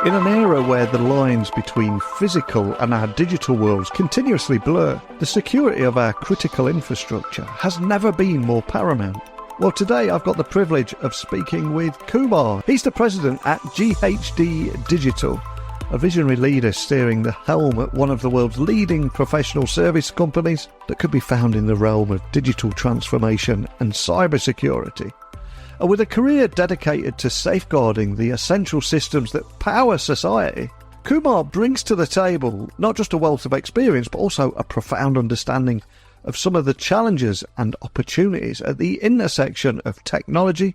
In an era where the lines between physical and our digital worlds continuously blur, the security of our critical infrastructure has never been more paramount. Well, today I've got the privilege of speaking with Kumar. He's the president at GHD Digital, a visionary leader steering the helm at one of the world's leading professional service companies that could be found in the realm of digital transformation and cybersecurity. And with a career dedicated to safeguarding the essential systems that power society, Kumar brings to the table not just a wealth of experience, but also a profound understanding of some of the challenges and opportunities at the intersection of technology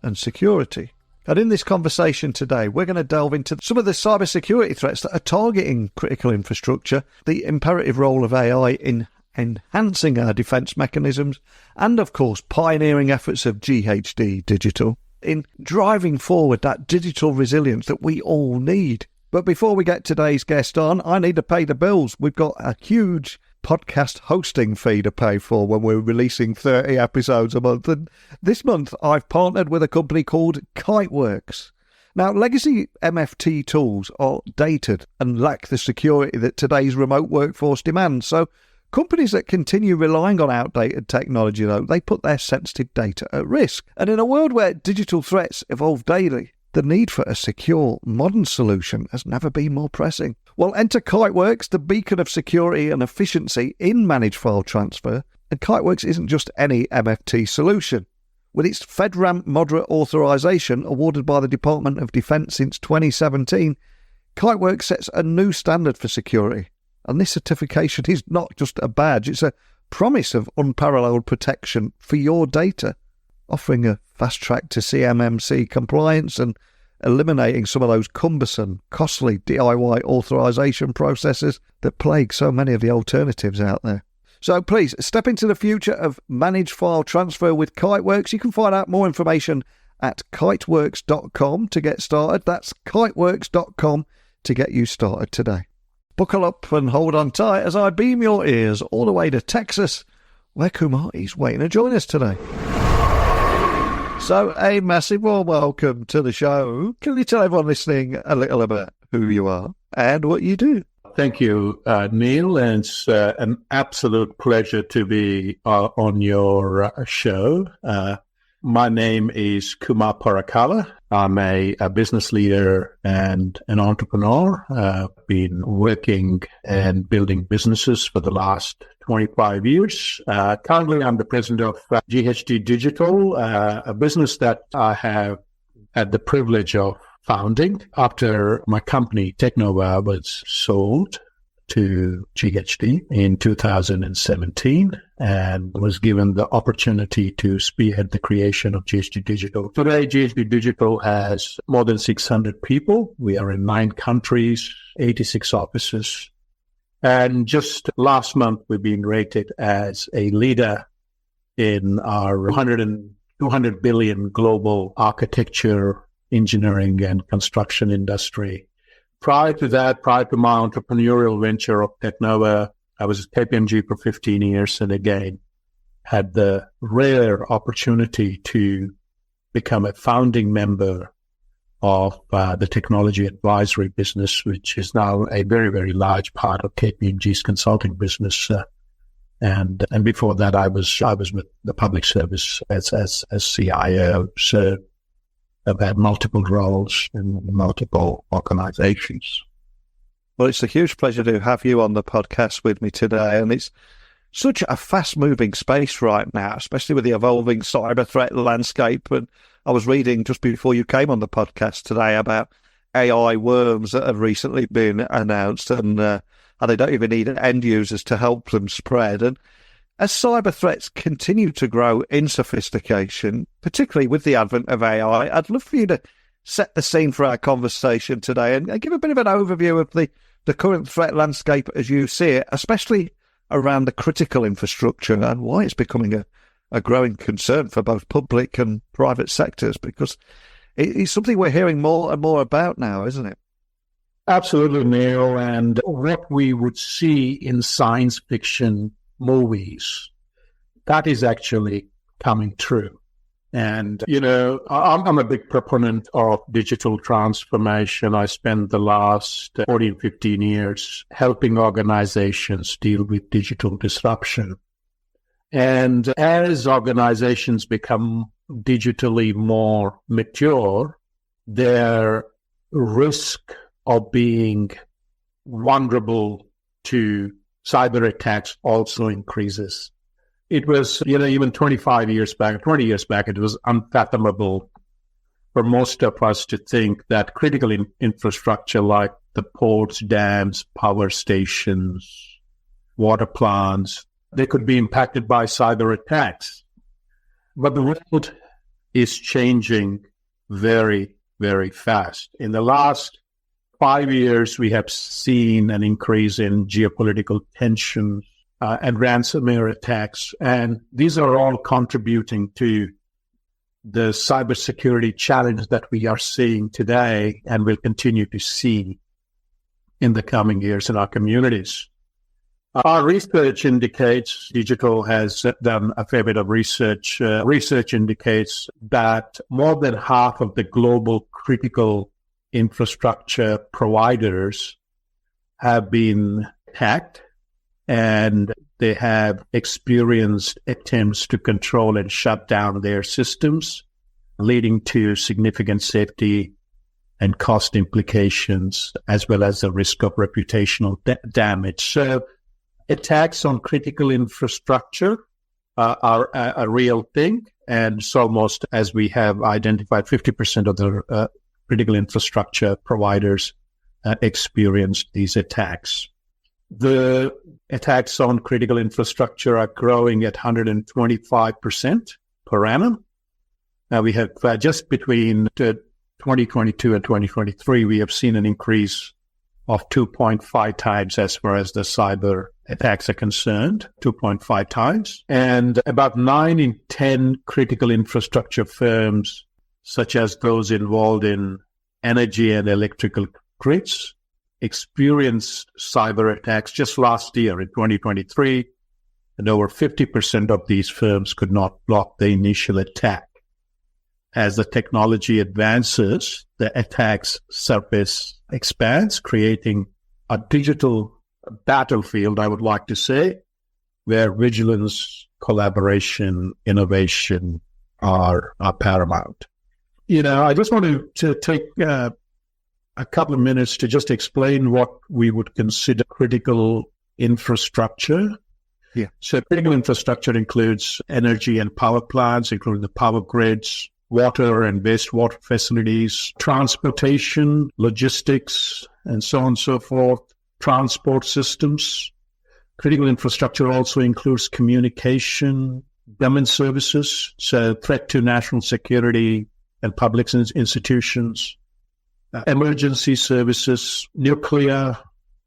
and security. And in this conversation today, we're going to delve into some of the cybersecurity threats that are targeting critical infrastructure, the imperative role of AI in enhancing our defence mechanisms, and of course pioneering efforts of GHD Digital in driving forward that digital resilience that we all need. But before we get today's guest on, I need to pay the bills. We've got a huge podcast hosting fee to pay for when we're releasing 30 episodes a month, and this month I've partnered with a company called Kiteworks. Now, legacy MFT tools are dated and lack the security that today's remote workforce demands, so companies that continue relying on outdated technology, though, they put their sensitive data at risk. And in a world where digital threats evolve daily, the need for a secure, modern solution has never been more pressing. Well, enter Kiteworks, the beacon of security and efficiency in managed file transfer. And Kiteworks isn't just any MFT solution. With its FedRAMP moderate authorization awarded by the Department of Defense since 2017, Kiteworks sets a new standard for security. And this certification is not just a badge, it's a promise of unparalleled protection for your data, offering a fast track to CMMC compliance and eliminating some of those cumbersome, costly DIY authorization processes that plague so many of the alternatives out there. So please, step into the future of managed file transfer with Kiteworks. You can find out more information at kiteworks.com to get started. That's kiteworks.com to get you started today. Buckle up and hold on tight as I beam your ears all the way to Texas, where Kumar is waiting to join us today. So, a massive warm welcome to the show. Can you tell everyone listening a little about who you are and what you do? Thank you, Neil, and it's an absolute pleasure to be on your show. My name is Kumar Parakala. I'm a business leader and an entrepreneur. I've been working and building businesses for the last 25 years. Currently, I'm the president of GHD Digital, a business that I have had the privilege of founding after my company, Technova, was sold to GHD in 2017 and was given the opportunity to spearhead the creation of GHD Digital. Today, GHD Digital has more than 600 people. We are in 9 countries, 86 offices. And just last month, we've been rated as a leader in our 200 billion global architecture, engineering, and construction industry. Prior to that, prior to my entrepreneurial venture of Technova, I was at KPMG for 15 years and again had the rare opportunity to become a founding member of the technology advisory business, which is now a very, very large part of KPMG's consulting business. And before that, I was with the public service as CIO. So I've had multiple roles in multiple organizations. Well, it's a huge pleasure to have you on the podcast with me today. And it's such a fast-moving space right now, especially with the evolving cyber threat landscape. And I was reading just before you came on the podcast today about AI worms that have recently been announced, and they don't even need end users to help them spread. And as cyber threats continue to grow in sophistication, particularly with the advent of AI, I'd love for you to set the scene for our conversation today and give a bit of an overview of the current threat landscape as you see it, especially around the critical infrastructure and why it's becoming a growing concern for both public and private sectors, because it's something we're hearing more and more about now, isn't it? Absolutely, Neil. And what we would see in science fiction movies, that is actually coming true. And, I'm a big proponent of digital transformation. I spent the last 14, 15 years helping organizations deal with digital disruption. And as organizations become digitally more mature, their risk of being vulnerable to cyber attacks also increases. It was, even 25 years back, 20 years back, it was unfathomable for most of us to think that critical infrastructure like the ports, dams, power stations, water plants, they could be impacted by cyber attacks. But the world is changing very, very fast. In the last 5 years, we have seen an increase in geopolitical tensions and ransomware attacks. And these are all contributing to the cybersecurity challenge that we are seeing today and will continue to see in the coming years in our communities. Our research indicates, Digital has done a fair bit of research. Research indicates that more than half of the global critical infrastructure providers have been hacked, and they have experienced attempts to control and shut down their systems, leading to significant safety and cost implications, as well as the risk of reputational damage. So attacks on critical infrastructure are a real thing, and it's almost, as we have identified, 50% of the critical infrastructure providers experienced these attacks. The attacks on critical infrastructure are growing at 125% per annum. Now, we have just between 2022 and 2023, we have seen an increase of 2.5 times as far as the cyber attacks are concerned, 2.5 times. And about 9 in 10 critical infrastructure firms, such as those involved in energy and electrical grids, experienced cyber attacks just last year in 2023, and over 50% of these firms could not block the initial attack. As the technology advances, the attack's surface expands, creating a digital battlefield, I would like to say, where vigilance, collaboration, innovation are paramount. I just want to take a couple of minutes to just explain what we would consider critical infrastructure. Yeah. So critical infrastructure includes energy and power plants, including the power grids, water and wastewater facilities, transportation, logistics, and so on and so forth, transport systems. Critical infrastructure also includes communication, government services, so threat to national security and public institutions, emergency services, nuclear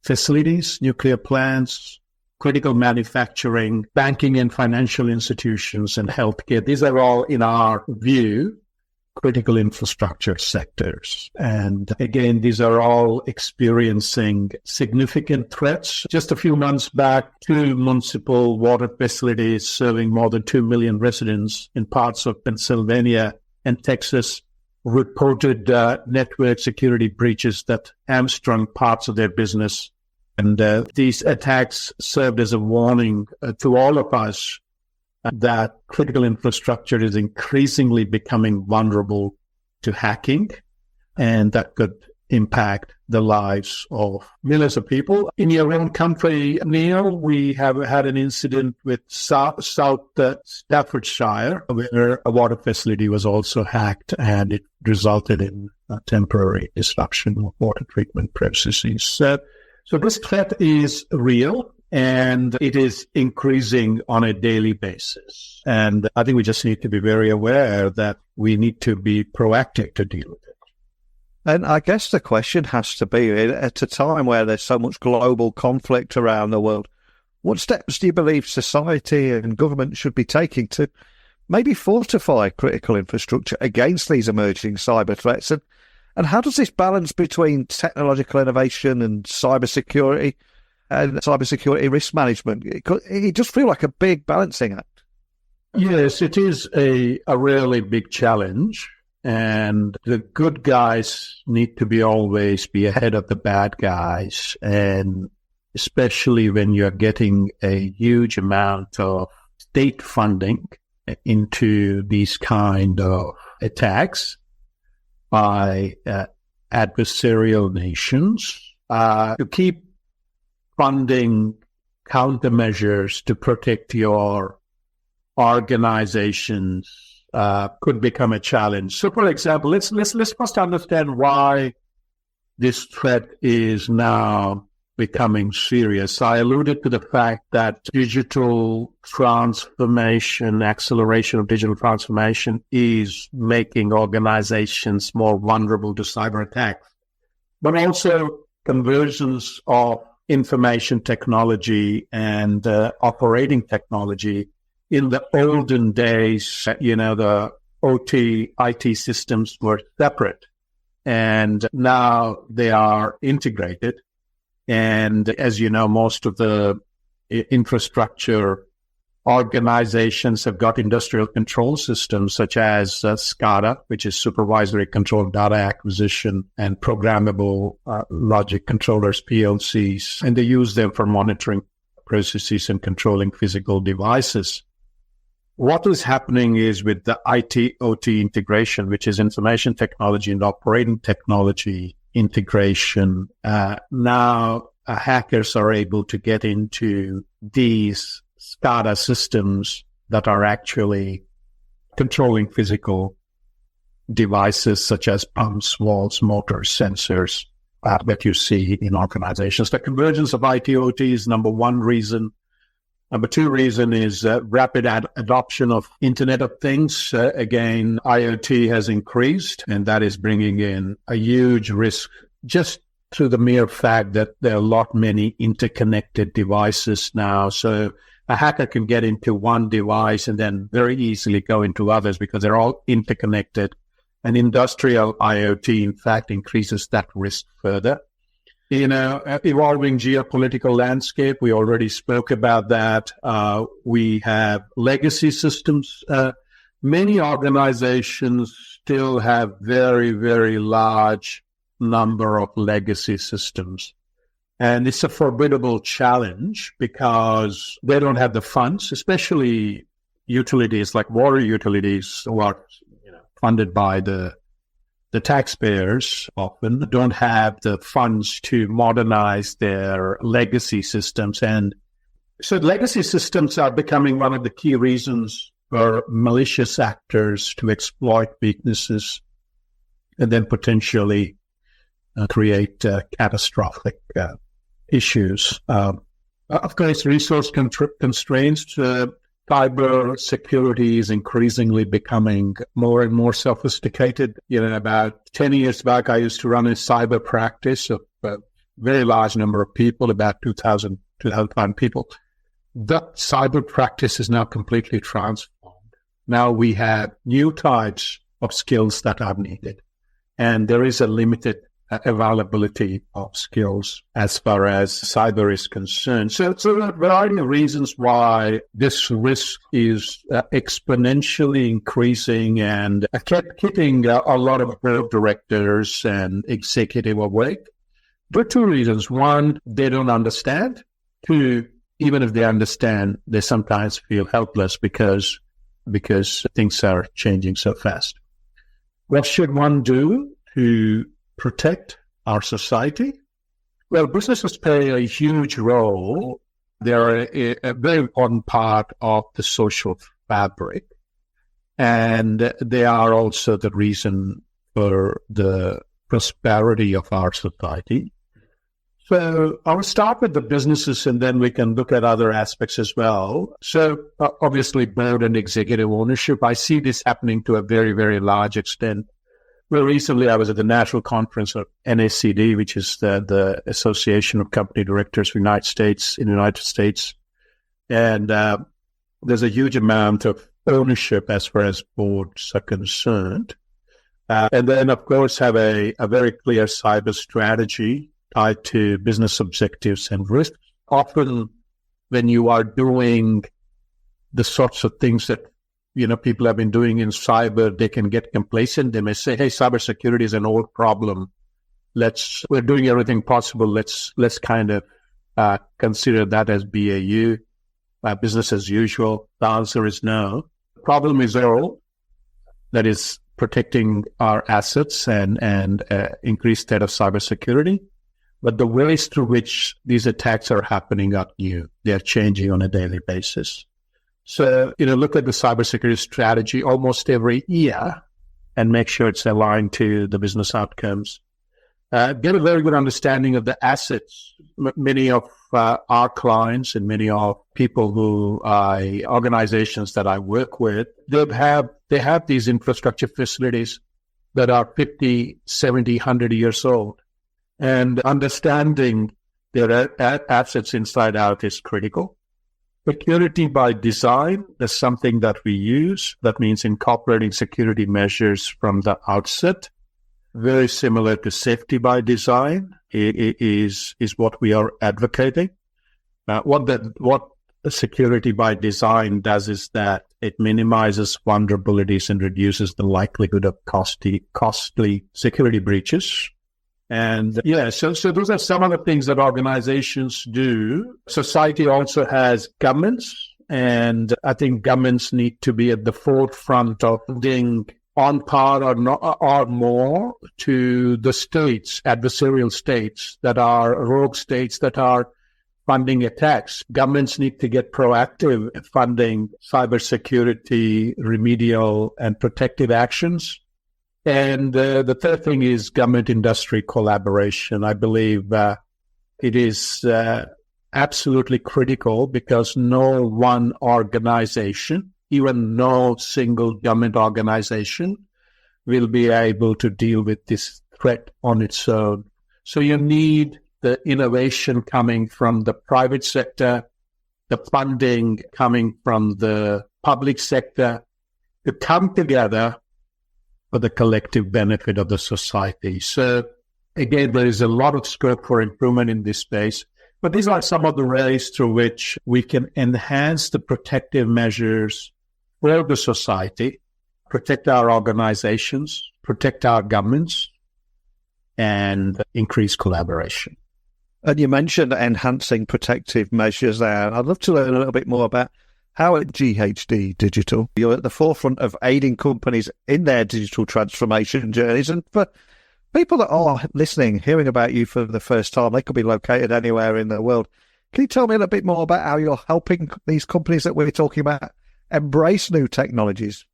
facilities, nuclear plants, critical manufacturing, banking and financial institutions, and healthcare. These are all, in our view, critical infrastructure sectors. And again, these are all experiencing significant threats. Just a few months back, 2 municipal water facilities serving more than 2 million residents in parts of Pennsylvania and Texas reported network security breaches that hamstrung parts of their business. And these attacks served as a warning to all of us that critical infrastructure is increasingly becoming vulnerable to hacking, and that could impact the lives of millions of people. In your own country, Neil, we have had an incident with South Staffordshire, where a water facility was also hacked, and it resulted in a temporary disruption of water treatment processes. So this threat is real, and it is increasing on a daily basis. And I think we just need to be very aware that we need to be proactive to deal with it. And I guess the question has to be, at a time where there's so much global conflict around the world, what steps do you believe society and government should be taking to maybe fortify critical infrastructure against these emerging cyber threats? And how does this balance between technological innovation and cybersecurity risk management? It does feel like a big balancing act. Yes, it is a really big challenge. And the good guys need to always be ahead of the bad guys. And especially when you're getting a huge amount of state funding into these kind of attacks by adversarial nations, to keep funding countermeasures to protect your organizations could become a challenge. So, for example, let's first understand why this threat is now becoming serious. I alluded to the fact that digital transformation, acceleration of digital transformation is making organizations more vulnerable to cyber attacks, but also conversions of information technology and operating technology. In the olden days, the OT, IT systems were separate, and now they are integrated. And as you know, most of the infrastructure organizations have got industrial control systems such as SCADA, which is supervisory control data acquisition, and programmable logic controllers, PLCs, and they use them for monitoring processes and controlling physical devices. What is happening is with the IT-OT integration, which is information technology and operating technology integration, now hackers are able to get into these SCADA systems that are actually controlling physical devices such as pumps, valves, motors, sensors that you see in organizations. The convergence of IT-OT is number one reason. Number two reason is rapid adoption of Internet of Things. Again, IoT has increased, and that is bringing in a huge risk just through the mere fact that there are a lot many interconnected devices now. So a hacker can get into one device and then very easily go into others because they're all interconnected. And industrial IoT, in fact, increases that risk further. Evolving geopolitical landscape, we already spoke about that. We have legacy systems. Many organizations still have very, very large number of legacy systems. And it's a formidable challenge because they don't have the funds, especially utilities like water utilities who are funded by the taxpayers often don't have the funds to modernize their legacy systems. And so legacy systems are becoming one of the key reasons for malicious actors to exploit weaknesses and then potentially create catastrophic issues. Of course, resource constraints. Cybersecurity is increasingly becoming more and more sophisticated. About 10 years back, I used to run a cyber practice of a very large number of people, about 2,000 people. That cyber practice is now completely transformed. Now we have new types of skills that are needed, and there is a limited availability of skills as far as cyber is concerned. So it's a variety of reasons why this risk is exponentially increasing and keeping a lot of board directors and executive awake. But two reasons. One, they don't understand. Two, even if they understand, they sometimes feel helpless because things are changing so fast. What should one do to protect our society? Well, businesses play a huge role. They're a very important part of the social fabric, and they are also the reason for the prosperity of our society. So I'll start with the businesses, and then we can look at other aspects as well. So obviously, board and executive ownership. I see this happening to a very, very large extent. Well, recently I was at the national conference of NACD, which is the Association of Company Directors in the United States. And there's a huge amount of ownership as far as boards are concerned. And then, of course, have a very clear cyber strategy tied to business objectives and risks. Often when you are doing the sorts of things that people have been doing in cyber, they can get complacent. They may say, hey, cybersecurity is an old problem. We're doing everything possible. Let's kind of consider that as BAU, business as usual. The answer is no. The problem is old. That is protecting our assets and increased threat of cybersecurity. But the ways through which these attacks are happening are new. They're changing on a daily basis. So, look at the cybersecurity strategy almost every year and make sure it's aligned to the business outcomes. Get a very good understanding of the assets. Many of our clients and many of people organizations that I work with, they have these infrastructure facilities that are 50, 70, 100 years old. And understanding their assets inside out is critical. Security by design is something that we use. That means incorporating security measures from the outset. Very similar to safety by design is what we are advocating. What security by design does is that it minimizes vulnerabilities and reduces the likelihood of costly security breaches. And so those are some of the things that organizations do. Society also has governments, and I think governments need to be at the forefront of being on par or more to the states, adversarial states that are rogue states that are funding attacks. Governments need to get proactive at funding cybersecurity, remedial, and protective actions. And the third thing is government-industry collaboration. I believe it is absolutely critical because no one organization, even no single government organization, will be able to deal with this threat on its own. So you need the innovation coming from the private sector, the funding coming from the public sector to come together for the collective benefit of the society. So again, there is a lot of scope for improvement in this space, but these are some of the ways through which we can enhance the protective measures for the society, protect our organizations, protect our governments, and increase collaboration. And you mentioned enhancing protective measures there. I'd love to learn a little bit more about how at GHD Digital, you're at the forefront of aiding companies in their digital transformation journeys. And for people that are listening, hearing about you for the first time, they could be located anywhere in the world. Can you tell me a little bit more about how you're helping these companies that we're talking about embrace new technologies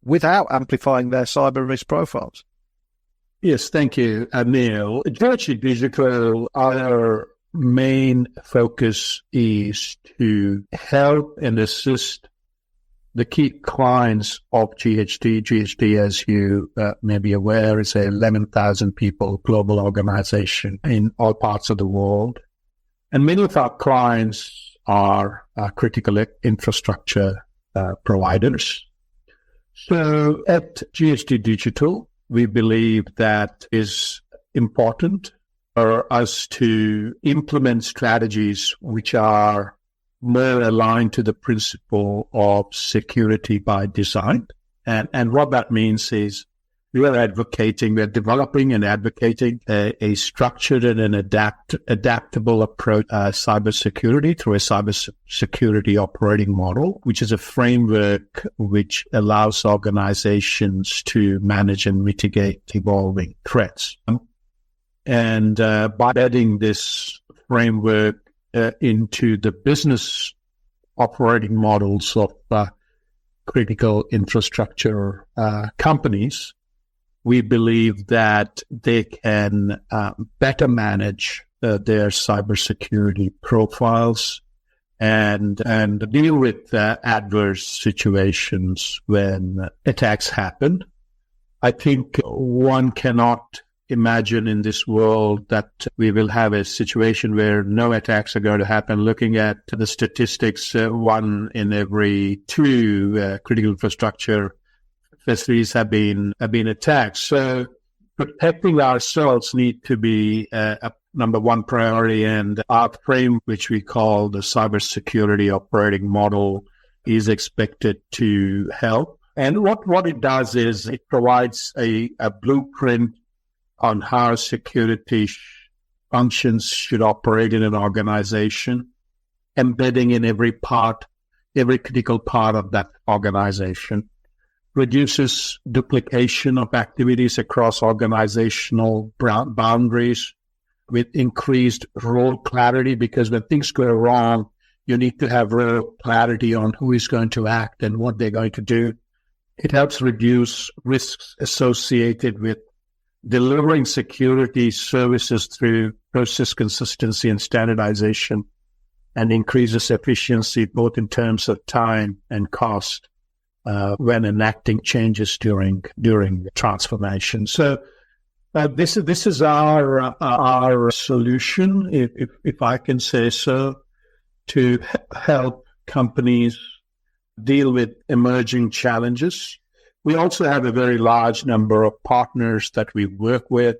without amplifying their cyber risk profiles? Yes, thank you, Neil. At GHD Digital, our main focus is to help and assist the key clients of GHD. GHD, as you may be aware, is a 11,000 people global organization in all parts of the world. And many of our clients are critical infrastructure providers. So at GHD Digital, we believe that is important for us to implement strategies which are more aligned to the principle of security by design. And what that means is we're developing and advocating a structured and an adaptable approach cybersecurity through a cybersecurity operating model, which is a framework which allows organizations to manage and mitigate evolving threats. And by adding this framework into the business operating models of critical infrastructure companies, we believe that they can better manage their cybersecurity profiles and deal with adverse situations when attacks happen. I think one cannot imagine in this world that we will have a situation where no attacks are going to happen. Looking at the statistics, 1 in every 2 critical infrastructure facilities have been attacked. So protecting ourselves need to be a number one priority, and our frame, which we call the cybersecurity operating model, is expected to help. And what it does is it provides a blueprint on how security functions should operate in an organization, embedding in every critical part of that organization, reduces duplication of activities across organizational boundaries with increased role clarity, because when things go wrong, you need to have real clarity on who is going to act and what they're going to do. It helps reduce risks associated with delivering security services through process consistency and standardization, and increases efficiency both in terms of time and cost when enacting changes during transformation. So this is our solution, if I can say so, to help companies deal with emerging challenges. We also have a very large number of partners that we work with,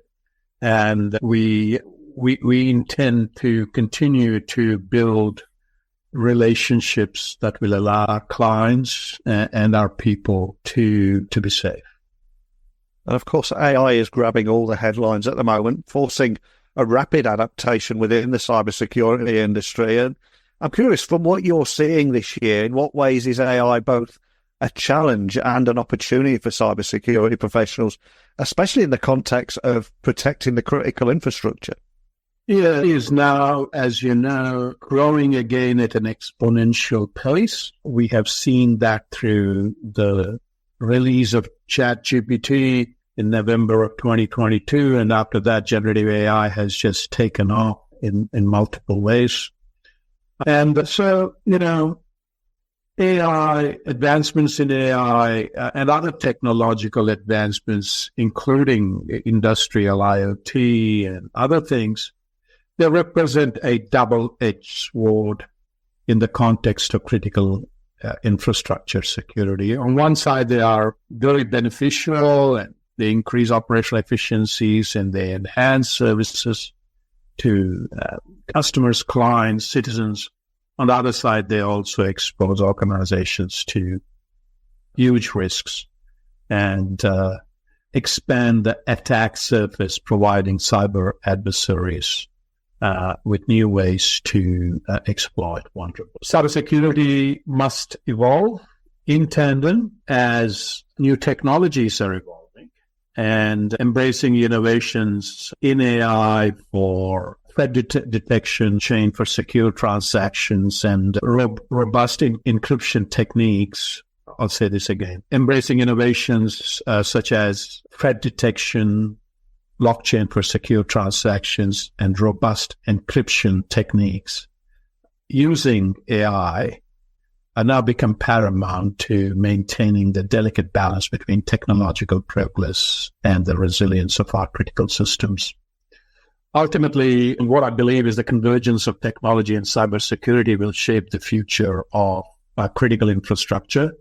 and we intend to continue to build relationships that will allow our clients and our people to be safe. And of course, AI is grabbing all the headlines at the moment, forcing a rapid adaptation within the cybersecurity industry. And I'm curious, from what you're seeing this year, in what ways is AI both a challenge and an opportunity for cybersecurity professionals, especially in the context of protecting the critical infrastructure? Yeah, it is now, as you know, growing again at an exponential pace. We have seen that through the release of ChatGPT in November of 2022, and after that, generative AI has just taken off in multiple ways. And so, AI, advancements in AI and other technological advancements, including industrial IoT and other things, they represent a double-edged sword in the context of critical infrastructure security. On one side, they are very beneficial and they increase operational efficiencies and they enhance services to customers, clients, citizens. On the other side, they also expose organizations to huge risks and expand the attack surface, providing cyber adversaries with new ways to exploit vulnerabilities. Cybersecurity must evolve in tandem as new technologies are evolving, and embracing innovations in AI for threat detection, chain for secure transactions, and robust encryption techniques. I'll say this again. Embracing innovations such as threat detection, blockchain for secure transactions, and robust encryption techniques using AI are now become paramount to maintaining the delicate balance between technological progress and the resilience of our critical systems. Ultimately, what I believe is the convergence of technology and cybersecurity will shape the future of our critical infrastructure,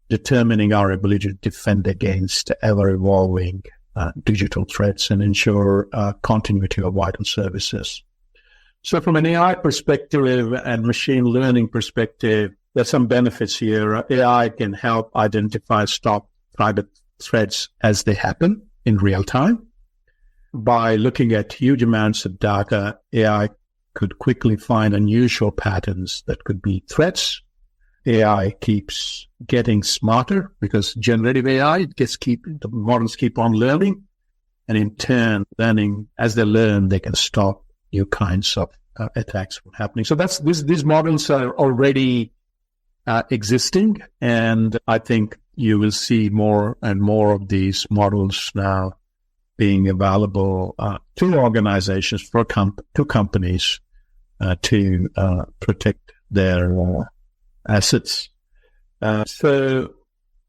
determining our ability to defend against ever-evolving digital threats and ensure continuity of vital services. So from an AI perspective and machine learning perspective, there's some benefits here. AI can help identify, stop private threats as they happen in real time. By looking at huge amounts of data, AI could quickly find unusual patterns that could be threats. AI keeps getting smarter because generative AI, the models keep on learning. And in turn, learning, as they learn, they can stop new kinds of attacks from happening. So these models are already existing. And I think you will see more and more of these models now being available to organizations, to companies to protect their assets. So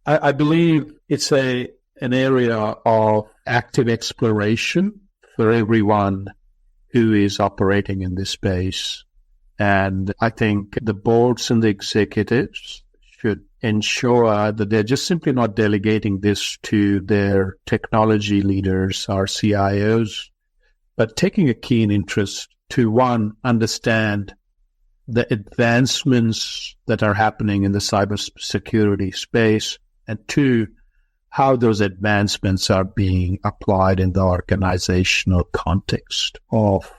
I believe it's an area of active exploration for everyone who is operating in this space. And I think the boards and the executives should ensure that they're just simply not delegating this to their technology leaders or CIOs, but taking a keen interest to, one, understand the advancements that are happening in the cybersecurity space, and two, how those advancements are being applied in the organizational context of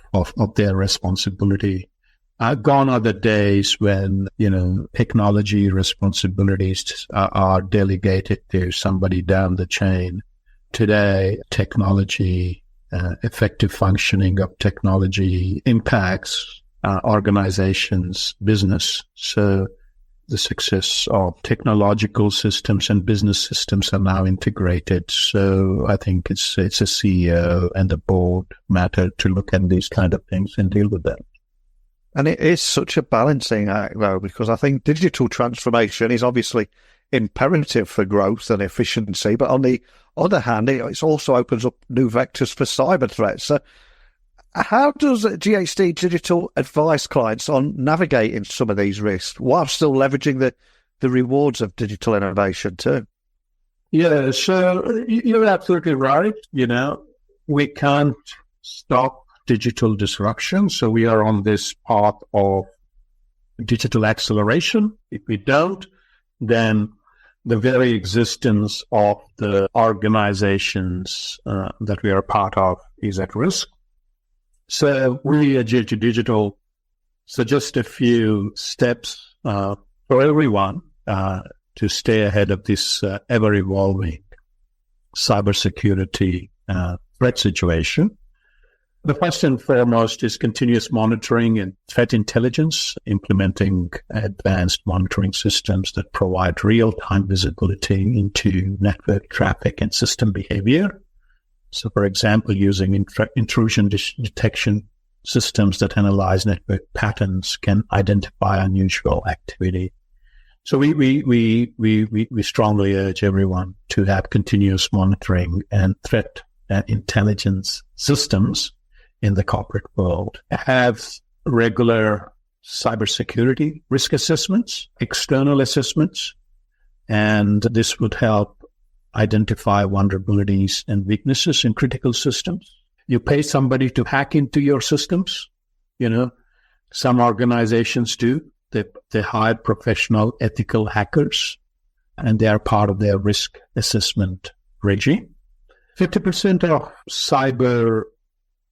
their responsibility. Gone are the days when, technology responsibilities are delegated to somebody down the chain. Today, technology, effective functioning of technology impacts organizations' business. So the success of technological systems and business systems are now integrated. So I think it's a CEO and the board matter to look at these kind of things and deal with them. And it is such a balancing act, though, because I think digital transformation is obviously imperative for growth and efficiency. But on the other hand, it also opens up new vectors for cyber threats. So how does GHD Digital advise clients on navigating some of these risks while still leveraging the rewards of digital innovation too? Yeah, so you're absolutely right. We can't stop digital disruption. So we are on this path of digital acceleration. If we don't, then the very existence of the organizations that we are part of is at risk. So we at GHD Digital suggest a few steps for everyone to stay ahead of this ever-evolving cybersecurity threat situation. The first and foremost is continuous monitoring and threat intelligence, implementing advanced monitoring systems that provide real-time visibility into network traffic and system behavior. So, for example, using intrusion detection systems that analyze network patterns can identify unusual activity. So we strongly urge everyone to have continuous monitoring and threat intelligence systems in the corporate world. Have regular cybersecurity risk assessments, external assessments, and this would help identify vulnerabilities and weaknesses in critical systems. You pay somebody to hack into your systems. Some organizations do. They hire professional, ethical hackers, and they are part of their risk assessment regime. 50% of cyber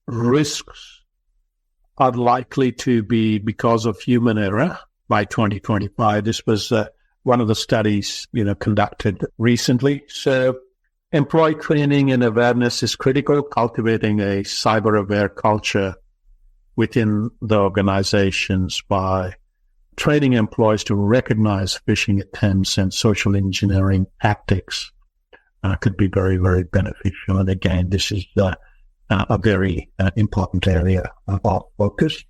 risks are likely to be because of human error by 2025. This was one of the studies, conducted recently. So employee training and awareness is critical, cultivating a cyber-aware culture within the organizations by training employees to recognize phishing attempts and social engineering tactics could be very, very beneficial. And again, this is a very important area of focus.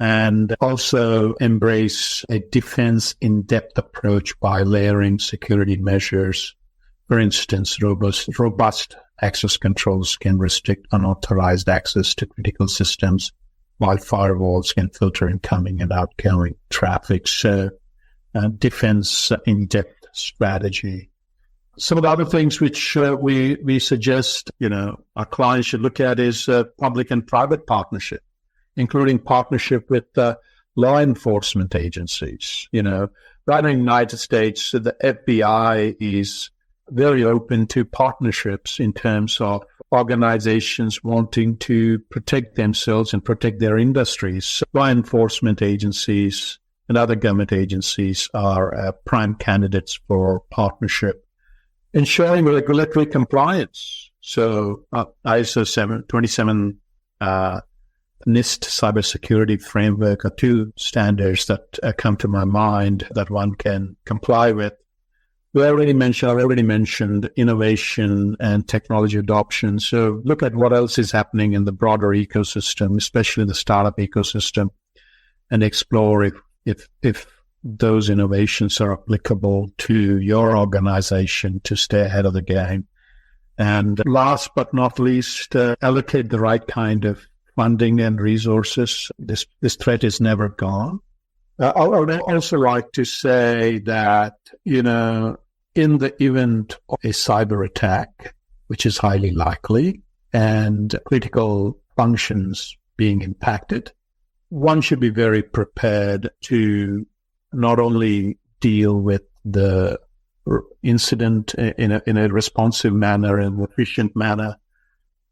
And also embrace a defense in-depth approach by layering security measures. For instance, robust access controls can restrict unauthorized access to critical systems, while firewalls can filter incoming and outgoing traffic. So defense in-depth strategy. Some of the other things which we suggest, our clients should look at is public and private partnership, including partnership with law enforcement agencies. Right in the United States, the FBI is very open to partnerships in terms of organizations wanting to protect themselves and protect their industries. So law enforcement agencies and other government agencies are prime candidates for partnership. Ensuring regulatory compliance. So ISO 27 NIST cybersecurity framework are two standards that come to my mind that one can comply with. I already mentioned innovation and technology adoption. So look at what else is happening in the broader ecosystem, especially the startup ecosystem, and explore if those innovations are applicable to your organization to stay ahead of the game. And last but not least, allocate the right kind of funding and resources. This threat is never gone. I would also like to say that, in the event of a cyber attack, which is highly likely, and critical functions being impacted, one should be very prepared to not only deal with the incident in a responsive manner and efficient manner,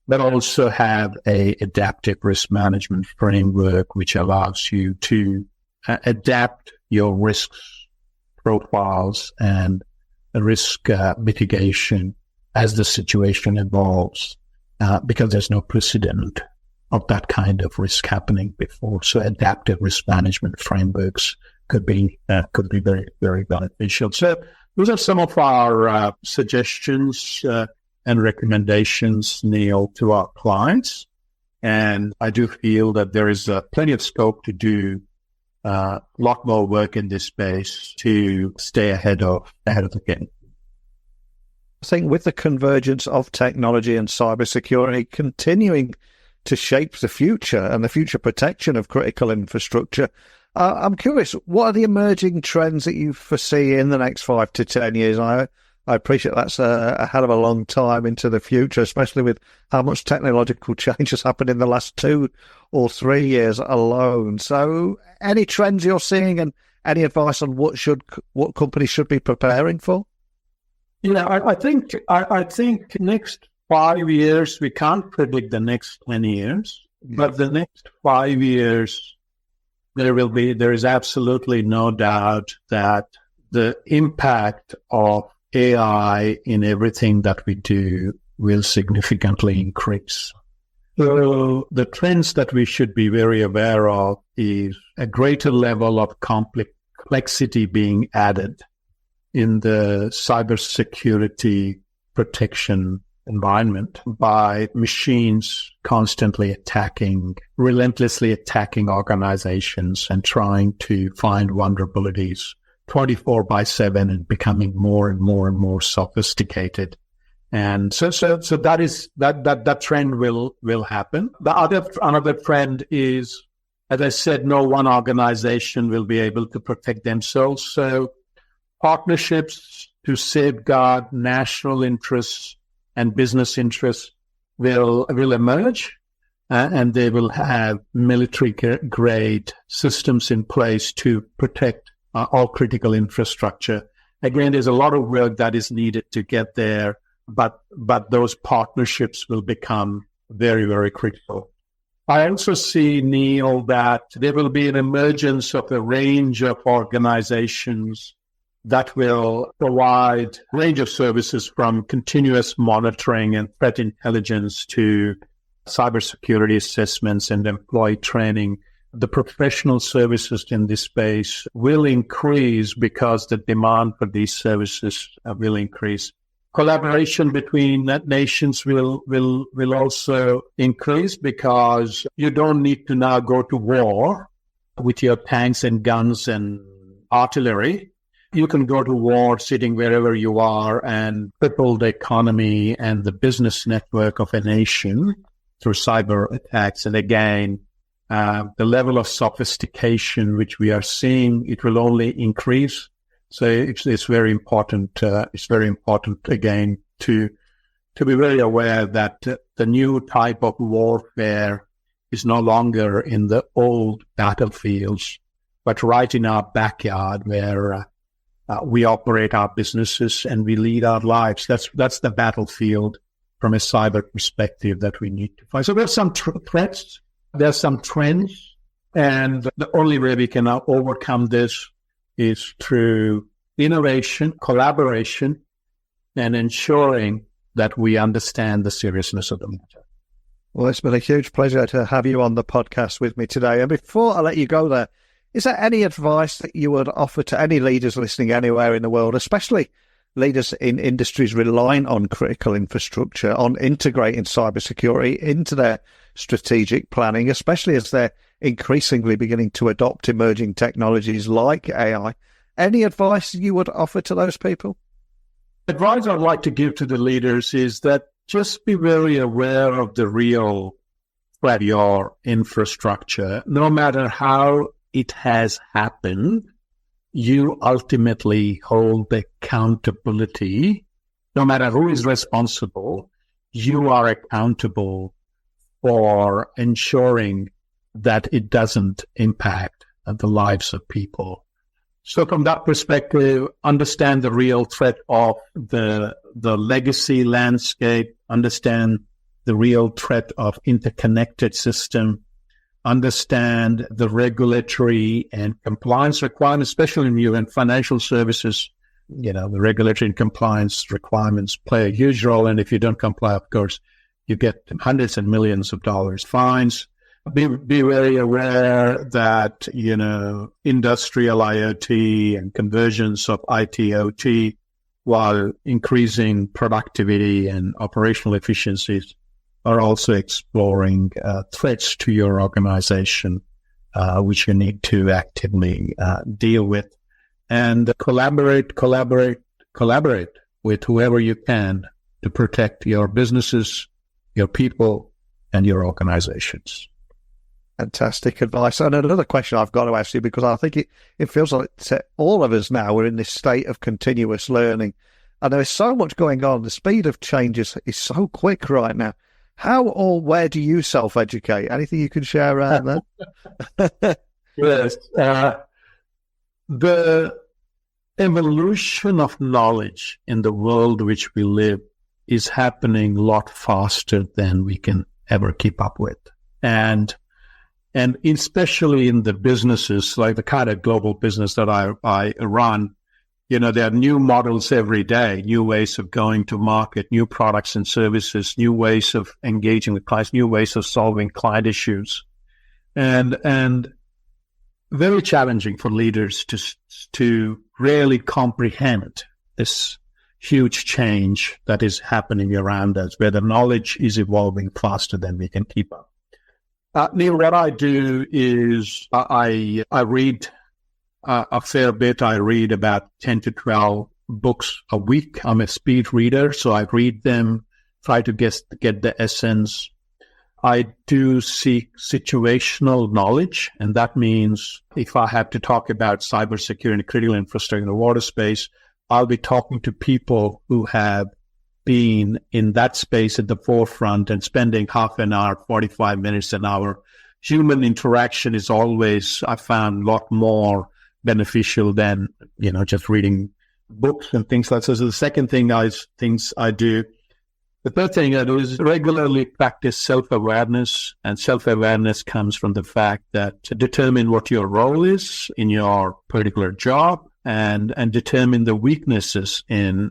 but also have a adaptive risk management framework which allows you to adapt your risk profiles and risk mitigation as the situation evolves, because there's no precedent of that kind of risk happening before. So adaptive risk management frameworks could be very, very beneficial. So those are some of our suggestions and recommendations, Neil, to our clients. And I do feel that there is plenty of scope to do a lot more work in this space to stay ahead of the game. I think with the convergence of technology and cybersecurity continuing to shape the future and the future protection of critical infrastructure, I'm curious, what are the emerging trends that you foresee in the next 5 to 10 years? I appreciate that's a hell of a long time into the future, especially with how much technological change has happened in the last 2 or 3 years alone. So any trends you're seeing and any advice on what companies should be preparing for? I think next 5 years, we can't predict the next 10 years, but the next 5 years, there is absolutely no doubt that the impact of AI in everything that we do will significantly increase. So the trends that we should be very aware of is a greater level of complexity being added in the cybersecurity protection environment by machines constantly relentlessly attacking organizations and trying to find vulnerabilities 24/7 and becoming more and more and more sophisticated. And so that trend will happen. Another trend is, as I said, no one organization will be able to protect themselves. So partnerships to safeguard national interests and business interests will emerge, and they will have military-grade systems in place to protect all critical infrastructure. Again, there's a lot of work that is needed to get there, but those partnerships will become very, very critical. I also see, Neil, that there will be an emergence of a range of organizations that will provide a range of services from continuous monitoring and threat intelligence to cybersecurity assessments and employee training. The professional services in this space will increase because the demand for these services will increase. Collaboration between nations will also increase because you don't need to now go to war with your tanks and guns and artillery. You can go to war sitting wherever you are and cripple the economy and the business network of a nation through cyber attacks. And again, the level of sophistication which we are seeing, it will only increase. So it's very important. It's very important again to be very aware that the new type of warfare is no longer in the old battlefields, but right in our backyard where we operate our businesses and we lead our lives. That's the battlefield from a cyber perspective that we need to fight. So there's some threats, there's some trends, and the only way we can overcome this is through innovation, collaboration, and ensuring that we understand the seriousness of the matter. Well, it's been a huge pleasure to have you on the podcast with me today. And before I let you go there, is there any advice that you would offer to any leaders listening anywhere in the world, especially leaders in industries relying on critical infrastructure, on integrating cybersecurity into their strategic planning, especially as they're increasingly beginning to adopt emerging technologies like AI? Any advice you would offer to those people? Advice I'd like to give to the leaders is that just be very aware of the real threat, your infrastructure. No matter how it has happened, you ultimately hold the accountability. No matter who is responsible, you are accountable for ensuring that it doesn't impact the lives of people. So from that perspective, understand the real threat of the legacy landscape, understand the real threat of interconnected system, understand the regulatory and compliance requirements, especially in financial services. The regulatory and compliance requirements play a huge role. And if you don't comply, of course, you get hundreds and millions of dollars fines. Be very aware that, industrial IoT and conversions of IT/OT, while increasing productivity and operational efficiencies, are also exploring threats to your organization, which you need to actively deal with. And collaborate with whoever you can to protect your businesses, your people, and your organizations. Fantastic advice. And another question I've got to ask you, because I think it feels like all of us now are in this state of continuous learning. And there is so much going on. The speed of change is so quick right now. How or where do you self-educate? Anything you can share around that? Yes. The evolution of knowledge in the world which we live is happening a lot faster than we can ever keep up with. And especially in the businesses, like the kind of global business that I run, there are new models every day, new ways of going to market, new products and services, new ways of engaging with clients, new ways of solving client issues. And very challenging for leaders to really comprehend this huge change that is happening around us, where the knowledge is evolving faster than we can keep up. Neil, what I do is I read a fair bit. I read about 10 to 12 books a week. I'm a speed reader, so I read them, try to get the essence. I do seek situational knowledge, and that means if I have to talk about cybersecurity, critical infrastructure in the water space, I'll be talking to people who have been in that space at the forefront and spending half an hour, 45 minutes, an hour. Human interaction is always, I found, a lot more beneficial than, just reading books and things like that. So the second thing I do, the third thing I do is regularly practice self-awareness, and self-awareness comes from the fact that to determine what your role is in your particular job, and determine the weaknesses in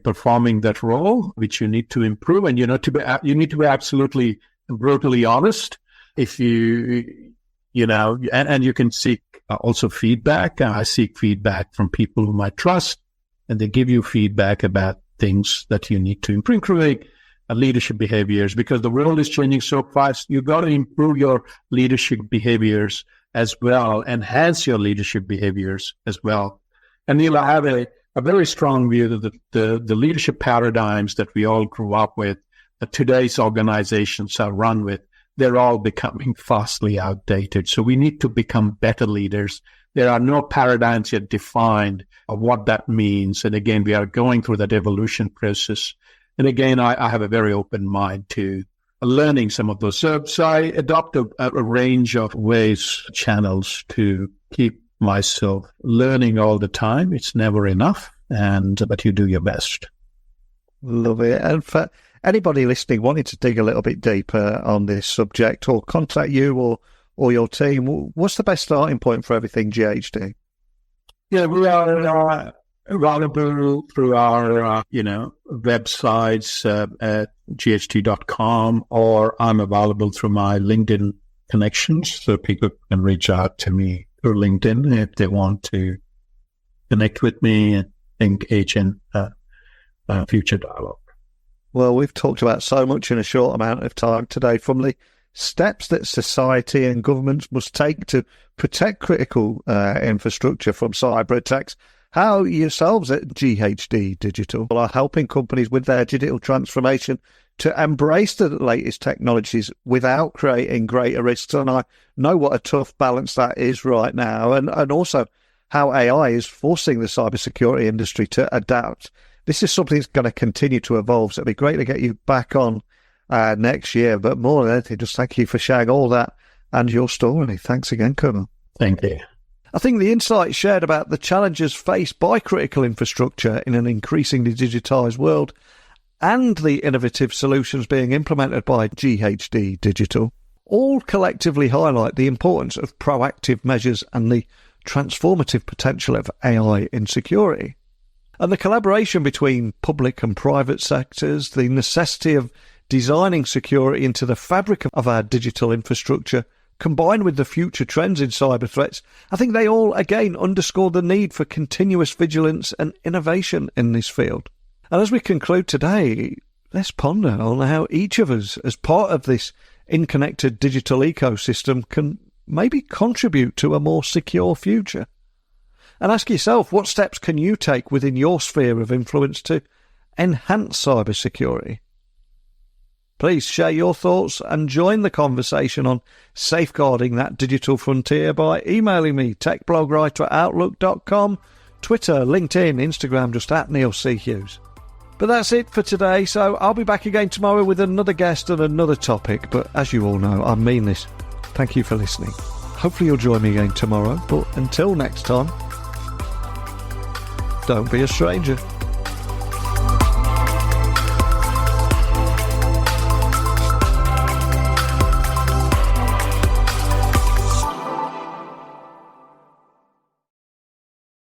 performing that role, which you need to improve. And you need to be absolutely brutally honest. If and you can seek also feedback. I seek feedback from people whom I trust, and they give you feedback about things that you need to improve, including leadership behaviors, because the world is changing so fast. You've got to improve your leadership behaviors as well, enhance your leadership behaviors as well. And Neil, I have a very strong view that the leadership paradigms that we all grew up with, that today's organizations are run with, they're all becoming vastly outdated. So we need to become better leaders. There are no paradigms yet defined of what that means. And again, we are going through that evolution process. And again, I have a very open mind to learning some of those. So I adopt a range of ways, channels to keep myself learning all the time. It's never enough, but you do your best. Love it. And for anybody listening wanting to dig a little bit deeper on this subject or contact you or your team, what's the best starting point for everything GHD? Yeah, we are available through our websites at GHD.com, or I'm available through my LinkedIn connections, so people can reach out to me through LinkedIn if they want to connect with me and engage in future dialogue. Well, we've talked about so much in a short amount of time today, from the steps that society and governments must take to protect critical infrastructure from cyber attacks, how yourselves at GHD Digital are helping companies with their digital transformation to embrace the latest technologies without creating greater risks. And I know what a tough balance that is right now. And also how AI is forcing the cybersecurity industry to adapt. This is something that's going to continue to evolve. So it'd be great to get you back on next year. But more than anything, just thank you for sharing all that and your story. Thanks again, Kumar. Thank you. I think the insights shared about the challenges faced by critical infrastructure in an increasingly digitised world and the innovative solutions being implemented by GHD Digital all collectively highlight the importance of proactive measures and the transformative potential of AI in security. And the collaboration between public and private sectors, the necessity of designing security into the fabric of our digital infrastructure, combined with the future trends in cyber threats, I think they all again underscore the need for continuous vigilance and innovation in this field. And as we conclude today, let's ponder on how each of us, as part of this interconnected digital ecosystem, can maybe contribute to a more secure future. And ask yourself, what steps can you take within your sphere of influence to enhance cybersecurity? Please share your thoughts and join the conversation on safeguarding that digital frontier by emailing me, techblogwriter@outlook.com, Twitter, LinkedIn, Instagram, just @NeilCHughes. But that's it for today, so I'll be back again tomorrow with another guest and another topic. But as you all know, I mean this. Thank you for listening. Hopefully you'll join me again tomorrow, but until next time, don't be a stranger.